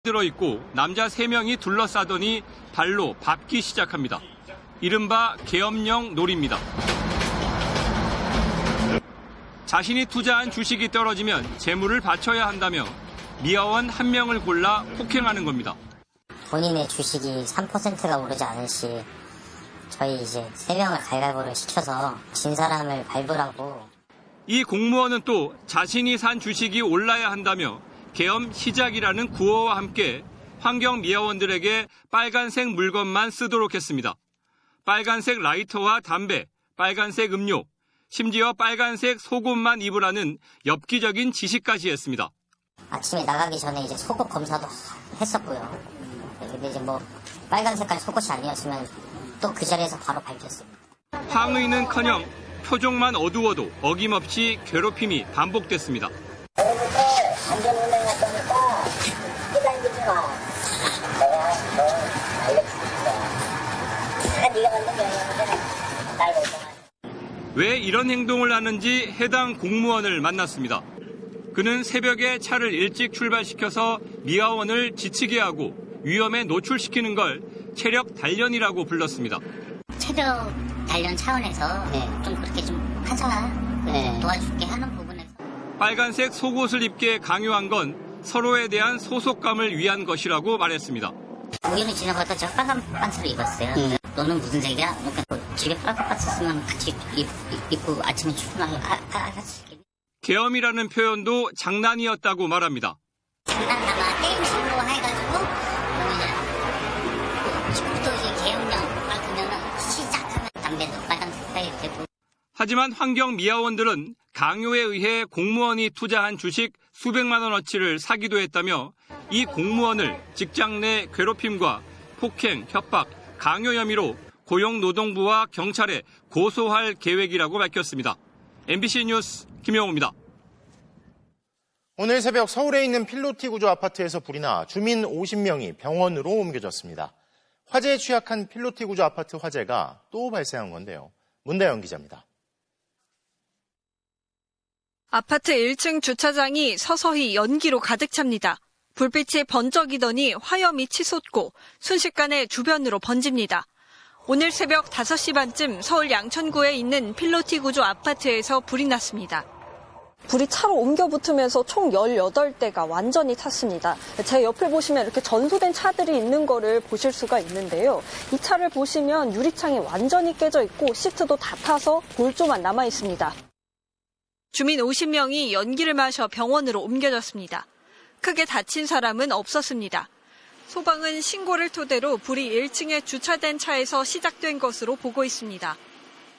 들어있고 남자 3명이 둘러싸더니 발로 밟기 시작합니다. 이른바 계엄령 놀이입니다. 자신이 투자한 주식이 떨어지면 재물을 바쳐야 한다며 미화원 1명을 골라 폭행하는 겁니다. 본인의 주식이 3%가 오르지 않을 시 저희 이제 3명을 가위바위보를 시켜서 진 사람을 밟으라고. 이 공무원은 또 자신이 산 주식이 올라야 한다며 계엄 시작이라는 구호와 함께 환경미화원들에게 빨간색 물건만 쓰도록 했습니다. 빨간색 라이터와 담배, 빨간색 음료, 심지어 빨간색 속옷만 입으라는 엽기적인 지시까지 했습니다. 아침에 나가기 전에 이제 속옷 검사도 했었고요. 근데 이제 뭐 빨간 색깔 속옷이 아니었으면 또 그 자리에서 바로 밟혔습니다. 항의는커녕 표정만 어두워도 어김없이 괴롭힘이 반복됐습니다. 오늘부터 안전운행할 거니까 끼당기지 마. 내가 너 알려주니까. 다 네가 만든 게 아니야. 날 걱정하지. 왜 이런 행동을 하는지 해당 공무원을 만났습니다. 그는 새벽에 차를 일찍 출발시켜서 미화원을 지치게 하고 위험에 노출시키는 걸 체력 단련이라고 불렀습니다. 체력 단련 차원에서 좀 그렇게 좀 하자. 도와줄게 하는 부분에서. 빨간색 속옷을 입게 강요한 건 서로에 대한 소속감을 위한 것이라고 말했습니다. 우연히 지나가다 제가 빨간 반스를 입었어요. 너는 무슨 색이야? 그러니까 집에 빨간 반스 쓰면 같이 입고 아침에 출근하면 같이. 계엄이라는 표현도 장난이었다고 말합니다. 장난삼아 게임식으로 해가지고 지금부터 이제 계엄령 밝으면 시작하면 담배도 빨간 색깔이 되고. 하지만 환경미화원들은 강요에 의해 공무원이 투자한 주식 수백만 원어치를 사기도 했다며 이 공무원을 직장 내 괴롭힘과 폭행, 협박, 강요 혐의로 고용노동부와 경찰에 고소할 계획이라고 밝혔습니다. MBC 뉴스 김영호입니다. 오늘 새벽 서울에 있는 필로티 구조 아파트에서 불이 나 주민 50명이 병원으로 옮겨졌습니다. 화재에 취약한 필로티 구조 아파트 화재가 또 발생한 건데요. 문다영 기자입니다. 아파트 1층 주차장이 서서히 연기로 가득 찹니다. 불빛이 번쩍이더니 화염이 치솟고 순식간에 주변으로 번집니다. 오늘 새벽 5시 반쯤 서울 양천구에 있는 필로티 구조 아파트에서 불이 났습니다. 불이 차로 옮겨 붙으면서 총 18대가 완전히 탔습니다. 제 옆을 보시면 이렇게 전소된 차들이 있는 거를 보실 수가 있는데요. 이 차를 보시면 유리창이 완전히 깨져 있고 시트도 다 타서 골조만 남아 있습니다. 주민 50명이 연기를 마셔 병원으로 옮겨졌습니다. 크게 다친 사람은 없었습니다. 소방은 신고를 토대로 불이 1층에 주차된 차에서 시작된 것으로 보고 있습니다.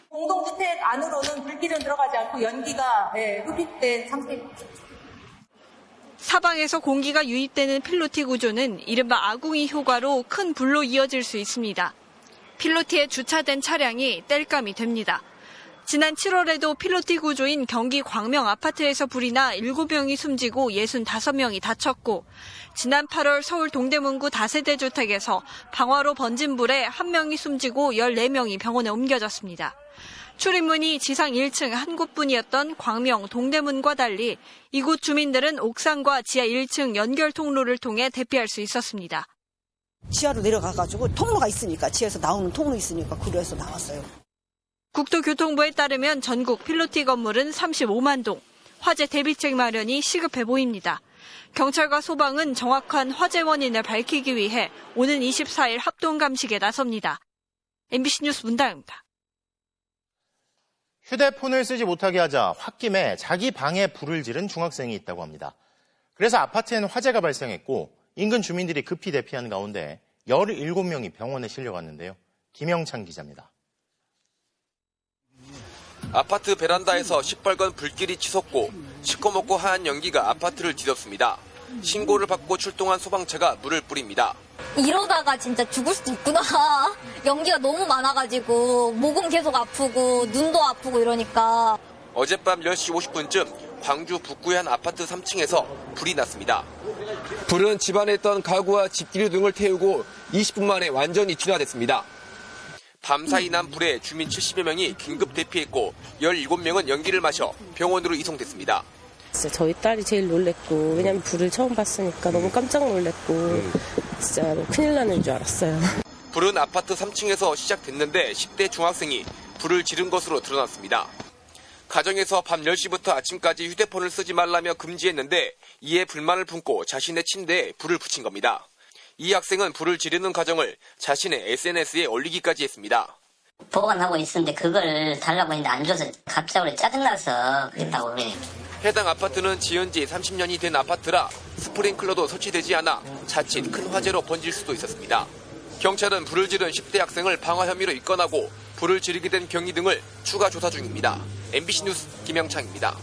공동주택 안으로는 불길은 들어가지 않고 연기가 흡입된 상태입니다. 사방에서 공기가 유입되는 필로티 구조는 이른바 아궁이 효과로 큰 불로 이어질 수 있습니다. 필로티에 주차된 차량이 땔감이 됩니다. 지난 7월에도 필로티 구조인 경기 광명 아파트에서 불이 나 7명이 숨지고 65명이 다쳤고 지난 8월 서울 동대문구 다세대 주택에서 방화로 번진 불에 1명이 숨지고 14명이 병원에 옮겨졌습니다. 출입문이 지상 1층 한 곳뿐이었던 광명 동대문과 달리 이곳 주민들은 옥상과 지하 1층 연결 통로를 통해 대피할 수 있었습니다. 지하로 내려가가지고 통로가 있으니까 지하에서 나오는 통로 있으니까 그래서 나왔어요. 국토교통부에 따르면 전국 필로티 건물은 35만 동, 화재 대비책 마련이 시급해 보입니다. 경찰과 소방은 정확한 화재 원인을 밝히기 위해 오는 24일 합동 감식에 나섭니다. MBC 뉴스 문다영입니다. 휴대폰을 쓰지 못하게 하자 홧김에 자기 방에 불을 지른 중학생이 있다고 합니다. 그래서 아파트에는 화재가 발생했고 인근 주민들이 급히 대피한 가운데 17명이 병원에 실려갔는데요. 김영찬 기자입니다. 아파트 베란다에서 시뻘건 불길이 치솟고 시커멓고 하얀 연기가 아파트를 뒤덮습니다. 신고를 받고 출동한 소방차가 물을 뿌립니다. 이러다가 진짜 죽을 수도 있구나. 연기가 너무 많아가지고 목은 계속 아프고 눈도 아프고 이러니까. 어젯밤 10시 50분쯤 광주 북구의 한 아파트 3층에서 불이 났습니다. 불은 집안에 있던 가구와 집기류 등을 태우고 20분 만에 완전히 진화됐습니다. 밤사이 난 불에 주민 70여 명이 긴급 대피했고 17명은 연기를 마셔 병원으로 이송됐습니다. 진짜 저희 딸이 제일 놀랬고, 왜냐면 불을 처음 봤으니까 너무 깜짝 놀랬고, 진짜 큰일 나는 줄 알았어요. 불은 아파트 3층에서 시작됐는데 10대 중학생이 불을 지른 것으로 드러났습니다. 가정에서 밤 10시부터 아침까지 휴대폰을 쓰지 말라며 금지했는데 이에 불만을 품고 자신의 침대에 불을 붙인 겁니다. 이 학생은 불을 지르는 과정을 자신의 SNS에 올리기까지 했습니다. 보관하고 있었는데 그걸 달라고 했는데 안 줘서 갑자기 짜증나서 그랬다고 그래요. 해당 아파트는 지은 지 30년이 된 아파트라 스프링클러도 설치되지 않아 자칫 큰 화재로 번질 수도 있었습니다. 경찰은 불을 지른 10대 학생을 방화 혐의로 입건하고 불을 지르게 된 경위 등을 추가 조사 중입니다. MBC 뉴스 김영창입니다.